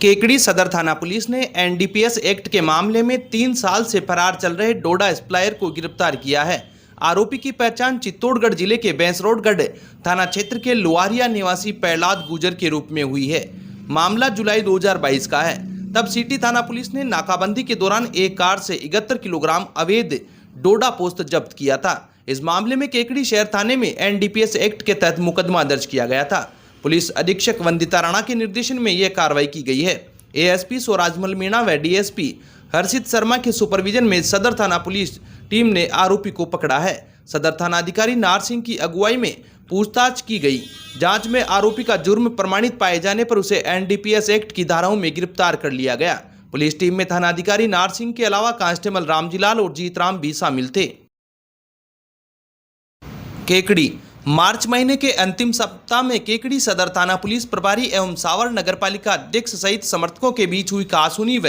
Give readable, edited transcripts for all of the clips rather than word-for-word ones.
केकड़ी सदर थाना पुलिस ने एनडीपीएस एक्ट के मामले में 3 साल से फरार चल रहे डोडा सप्लायर को गिरफ्तार किया है। आरोपी की पहचान चित्तौड़गढ़ जिले के बैंसरोडगढ़ थाना क्षेत्र के लुआरिया निवासी प्रहलाद गुजर के रूप में हुई है। मामला जुलाई 2022 का है। तब सिटी थाना पुलिस ने नाकाबंदी के दौरान एक कार से 71 किलोग्राम अवैध डोडा पोस्त जब्त किया था। इस मामले में केकड़ी शहर थाने में एनडीपीएस एक्ट के तहत मुकदमा दर्ज किया गया था। पुलिस अधीक्षक वंदिता राणा के निर्देशन में यह कार्रवाई की गई है। एएसपी स्वराजमल मीणा व डीएसपी हर्षित शर्मा के सुपरविजन में सदर थाना पुलिस टीम ने आरोपी को पकड़ा है। सदर थाना अधिकारी नार सिंह की अगुवाई में पूछताछ की गई। जांच में आरोपी का जुर्म प्रमाणित पाए जाने पर उसे एनडीपीएस एक्ट की धाराओं में गिरफ्तार कर लिया गया। पुलिस टीम में थाना अधिकारी नार सिंह के अलावा कांस्टेबल रामजीलाल और जीतराम भी शामिल थे। केकड़ी मार्च महीने के अंतिम सप्ताह में केकड़ी सदर थाना पुलिस प्रभारी एवं सावर नगरपालिका अध्यक्ष सहित समर्थकों के बीच हुई कहासुनी व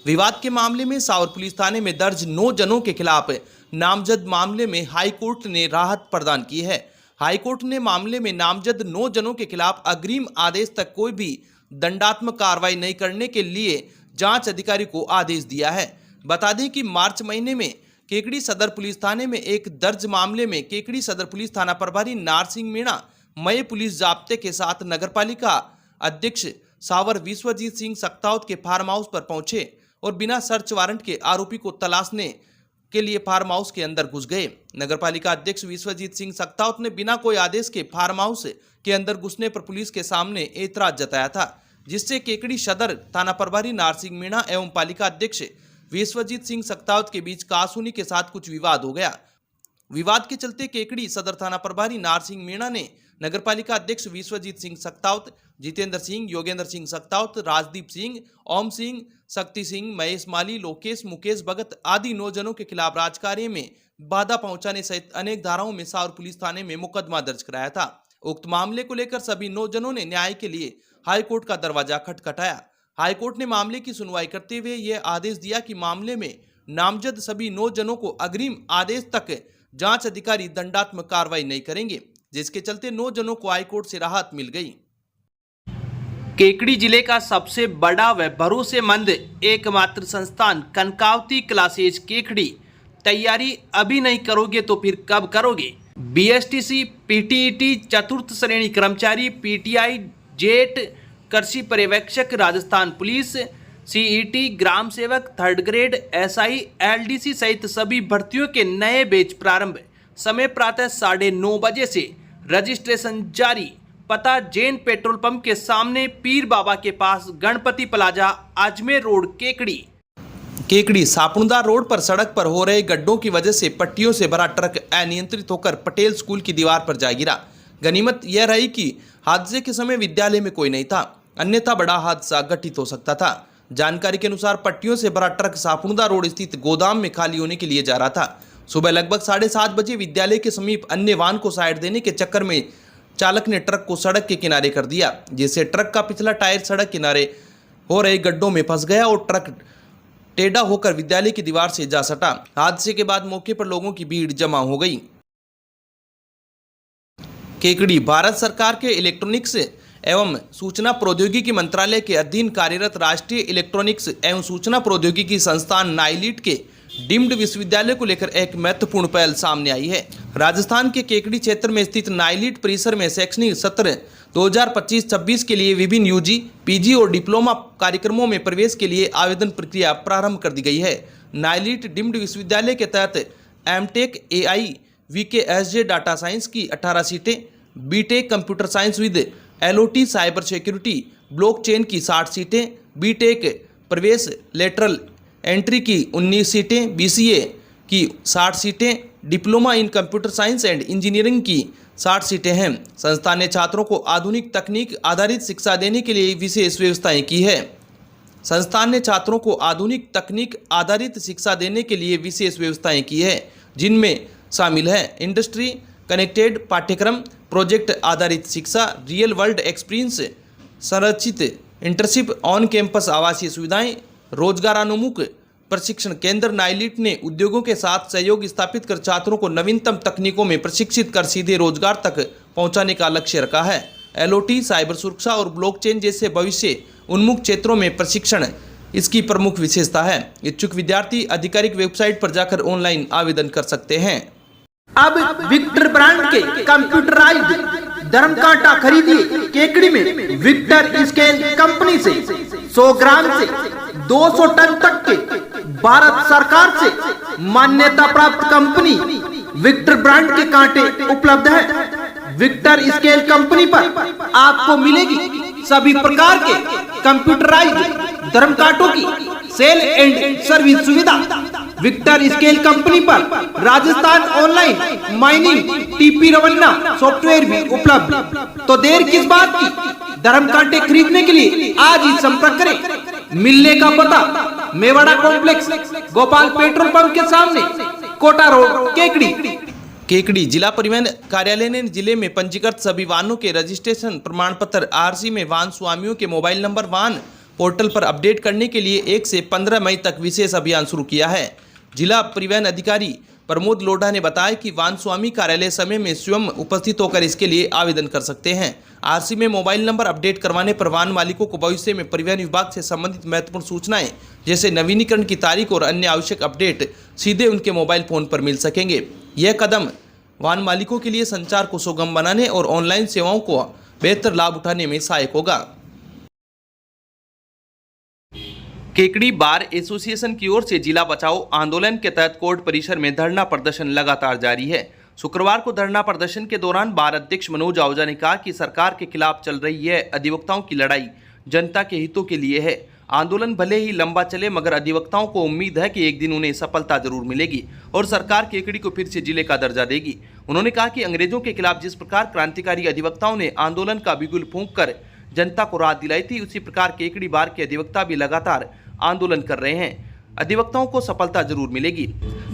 विवाद के मामले में सावर पुलिस थाने में दर्ज 9 जनों के खिलाफ नामजद मामले में हाईकोर्ट ने राहत प्रदान की है। हाईकोर्ट ने मामले में नामजद 9 जनों के खिलाफ अग्रिम आदेश तक कोई भी दंडात्मक कार्रवाई नहीं करने के लिए जांच अधिकारी को आदेश दिया है। बता दें कि मार्च महीने में केकड़ी सदर पुलिस थाने में एक दर्ज मामले में केकड़ी सदर पुलिस थाना प्रभारी नार सिंह मीणा मय पुलिस जाब्ते के साथ नगरपालिका अध्यक्ष सावर विश्वजीत सिंह सक्तावत के फार्म हाउस पर पहुंचे और बिना सर्च वारंट के आरोपी को तलाशने के लिए फार्म हाउस के अंदर घुस गए। नगरपालिका अध्यक्ष विश्वजीत सिंह सक्तावत ने बिना कोई आदेश के फार्म हाउस के अंदर घुसने पर पुलिस के सामने एतराज जताया था, जिससे केकड़ी सदर थाना प्रभारी नार सिंह मीणा एवं पालिका अध्यक्ष विश्वजीत सिंह सक्तावत के बीच कहासुनी के साथ कुछ विवाद हो गया। विवाद के चलते केकड़ी सदर थाना प्रभारी नार सिंह मीणा ने नगरपालिका अध्यक्ष विश्वजीत सिंह सक्तावत, जितेंद्र सिंह, योगेंद्र सिंह सक्तावत, राजदीप सिंह, ओम सिंह, शक्ति सिंह, महेश माली, लोकेश, मुकेश भगत आदि 9 जनों के खिलाफ राजकार्य में बाधा पहुंचाने सहित अनेक धाराओं में सावर पुलिस थाने में मुकदमा दर्ज कराया था। उक्त मामले को लेकर सभी 9 जनों ने न्याय के लिए हाईकोर्ट का दरवाजा खटखटाया। हाईकोर्ट ने मामले की सुनवाई करते हुए यह आदेश दिया कि मामले में नामजद सभी 9 जनों को अग्रिम आदेश तक जांच अधिकारी दंडात्मक कार्रवाई नहीं करेंगे, जिसके चलते 9 जनों को हाईकोर्ट से राहत मिल गई। केकड़ी जिले का सबसे बड़ा व भरोसेमंद एकमात्र संस्थान कनकावती क्लासेज केकड़ी। तैयारी अभी नहीं करोगे तो फिर कब करोगे? बीएसटीसी, पीटीईटी, चतुर्थ श्रेणी कर्मचारी, पीटीआई, जेट, कृषि पर्यवेक्षक, राजस्थान पुलिस, सीईटी, ग्राम सेवक, 3rd ग्रेड, एसआई, एलडीसी सहित सभी भर्तियों के नए बैच प्रारंभ। समय प्रातः 9:30 बजे से। रजिस्ट्रेशन जारी। पता जैन पेट्रोल पंप के सामने, पीर बाबा के पास, Ganpati plaza, Ajmer road, Kekri. Kekri Sapunda road पर सड़क पर हो रहे गड्ढों की वजह से पट्टियों से भरा ट्रक अनियंत्रित होकर पटेल स्कूल की दीवार पर जा गिरा। गनीमत यह रही कि हादसे के समय विद्यालय में कोई नहीं था, अन्यथा बड़ा हादसा घटित हो सकता था। जानकारी के अनुसार पट्टियों से भरा ट्रक सापुणदा रोड स्थित गोदाम में खाली होने के लिए जा रहा था। सुबह लगभग 7:30 बजे विद्यालय के समीप अन्य वाहन को साइड देने के चक्कर में चालक ने ट्रक को सड़क के किनारे कर दिया, जिससे ट्रक का पिछला टायर सड़क किनारे हो रहे गड्ढों में फंस गया और ट्रक टेढ़ा होकर विद्यालय की दीवार से जा सटा। हादसे के बाद मौके पर लोगों की भीड़ जमा हो गई। केकड़ी भारत सरकार के इलेक्ट्रॉनिक्स एवं सूचना प्रौद्योगिकी मंत्रालय के अधीन कार्यरत राष्ट्रीय इलेक्ट्रॉनिक्स एवं सूचना प्रौद्योगिकी संस्थान नाइलिट के डीम्ड विश्वविद्यालय को लेकर एक महत्वपूर्ण पहल सामने आई है। राजस्थान के केकड़ी क्षेत्र में स्थित नाइलिट परिसर में शैक्षणिक सत्र 2025-26 के लिए विभिन्न यूजी, पीजी और डिप्लोमा कार्यक्रमों में प्रवेश के लिए आवेदन प्रक्रिया प्रारंभ कर दी गई है। नाइलिट डीम्ड विश्वविद्यालय के तहत MTech AI VKSJ data science की 18 seats, BTech computer science with IoT cyber security blockchain की 60 सीटें, बीटेक प्रवेश लेटरल एंट्री की 19 सीटें, बीसीए की 60 सीटें, diploma in computer science and engineering की 60 सीटें हैं। संस्थान ने छात्रों को आधुनिक तकनीक आधारित शिक्षा देने के लिए विशेष व्यवस्थाएं की है। संस्थान ने छात्रों को आधुनिक तकनीक आधारित शिक्षा देने के लिए विशेष व्यवस्थाएं की है, जिनमें शामिल है इंडस्ट्री कनेक्टेड पाठ्यक्रम, प्रोजेक्ट आधारित शिक्षा, रियल वर्ल्ड एक्सपीरियंस, संरचित इंटर्नशिप, ऑन कैंपस आवासीय सुविधाएं, रोजगारोन्मुख प्रशिक्षण केंद्र। नाइलिट ने उद्योगों के साथ सहयोग स्थापित कर छात्रों को नवीनतम तकनीकों में प्रशिक्षित कर सीधे रोजगार तक पहुंचाने का लक्ष्य रखा है। एलओटी, साइबर सुरक्षा और ब्लॉकचेन जैसे भविष्य उन्मुख क्षेत्रों में प्रशिक्षण इसकी प्रमुख विशेषता है। इच्छुक विद्यार्थी आधिकारिक वेबसाइट पर जाकर ऑनलाइन आवेदन कर सकते हैं। अब विक्टर ब्रांड के कंप्यूटराइज्ड धर्मकांटा खरीदिए केकड़ी में विक्टर स्केल कंपनी से 100 ग्राम से 200 टन तक के भारत सरकार से मान्यता प्राप्त कंपनी विक्टर ब्रांड के कांटे उपलब्ध है। विक्टर स्केल कंपनी पर आपको मिलेगी सभी प्रकार के कंप्यूटराइज्ड धर्मकांटों की सेल एंड सर्विस सुविधा। विक्टर स्केल कंपनी पर Rajasthan online mining TP Revanna software भी उपलब्ध। तो देर किस बात की, धर्मकांटे खरीदने के लिए आज ही संपर्क करें। मिलने का पता Mewara complex, Gopal petrol pump के सामने, कोटा रोड, केकड़ी। जिला परिवहन कार्यालय ने जिले में पंजीकृत सभी वाहनों के रजिस्ट्रेशन प्रमाण पत्र आरसी में वाहन स्वामियों के मोबाइल नंबर वाहन पोर्टल पर अपडेट करने के लिए 1 से 15 मई तक विशेष अभियान शुरू किया है। जिला परिवहन अधिकारी प्रमोद लोढ़ा ने बताया कि वाहन स्वामी कार्यालय समय में स्वयं उपस्थित होकर इसके लिए आवेदन कर सकते हैं। आरसी में मोबाइल नंबर अपडेट करवाने पर वाहन मालिकों को भविष्य में परिवहन विभाग से संबंधित महत्वपूर्ण सूचनाएं जैसे नवीनीकरण की तारीख और अन्य आवश्यक अपडेट सीधे उनके मोबाइल फोन पर मिल सकेंगे। यह कदम वाहन मालिकों के लिए संचार को सुगम बनाने और ऑनलाइन सेवाओं को बेहतर लाभ उठाने में सहायक होगा। केकड़ी बार एसोसिएशन की ओर से जिला बचाओ आंदोलन के तहत कोर्ट परिसर में धरना प्रदर्शन लगातार जारी है। शुक्रवार को धरना प्रदर्शन के दौरान बार अध्यक्ष मनोज आहूजा ने कहा कि सरकार के खिलाफ चल रही यह अधिवक्ताओं की लड़ाई जनता के हितों के लिए है। आंदोलन भले ही लंबा चले मगर अधिवक्ताओं को उम्मीद है कि एक दिन उन्हें सफलता जरूर मिलेगी और सरकार केकड़ी को फिर से जिले का दर्जा देगी। उन्होंने कहा कि अंग्रेजों के खिलाफ जिस प्रकार क्रांतिकारी अधिवक्ताओं ने आंदोलन का बिगुल फूंक कर जनता को राहत दिलाई थी, उसी प्रकार केकड़ी बार के अधिवक्ता भी लगातार आंदोलन कर रहे हैं। अधिवक्ताओं को सफलता जरूर मिलेगी।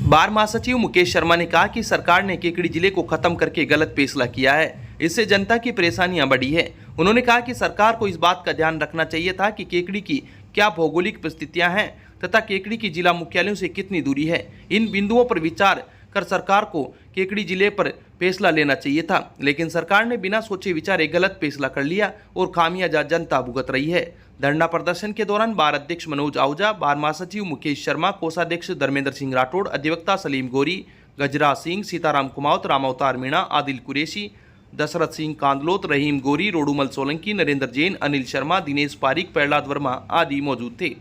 बार महासचिव मुकेश शर्मा ने कहा कि सरकार ने केकड़ी जिले को खत्म करके गलत फैसला किया है, इससे जनता की परेशानियां बढ़ी है। उन्होंने कहा कि सरकार को इस बात का ध्यान रखना चाहिए था कि केकड़ी की क्या भौगोलिक परिस्थितियां हैं तथा केकड़ी की जिला मुख्यालयों से कितनी दूरी है। इन बिंदुओं पर विचार कर सरकार को केकड़ी जिले पर फैसला लेना चाहिए था, लेकिन सरकार ने बिना सोचे विचारे गलत फैसला कर लिया और खामियाजा जनता भुगत रही है। धरना प्रदर्शन के दौरान बार अध्यक्ष मनोज आहूजा, बार महासचिव मुकेश शर्मा, कोषाध्यक्ष धर्मेंद्र सिंह राठौड़, अधिवक्ता सलीम गोरी, गजराज सिंह, सीताराम कुमावत, रामावतार मीणा, आदिल कुरैशी, दशरथ सिंह कांदलोत, रहीम गोरी, रोडूमल सोलंकी, नरेंद्र जैन, अनिल शर्मा, दिनेश पारिक, प्रहलाद वर्मा आदि मौजूद थे।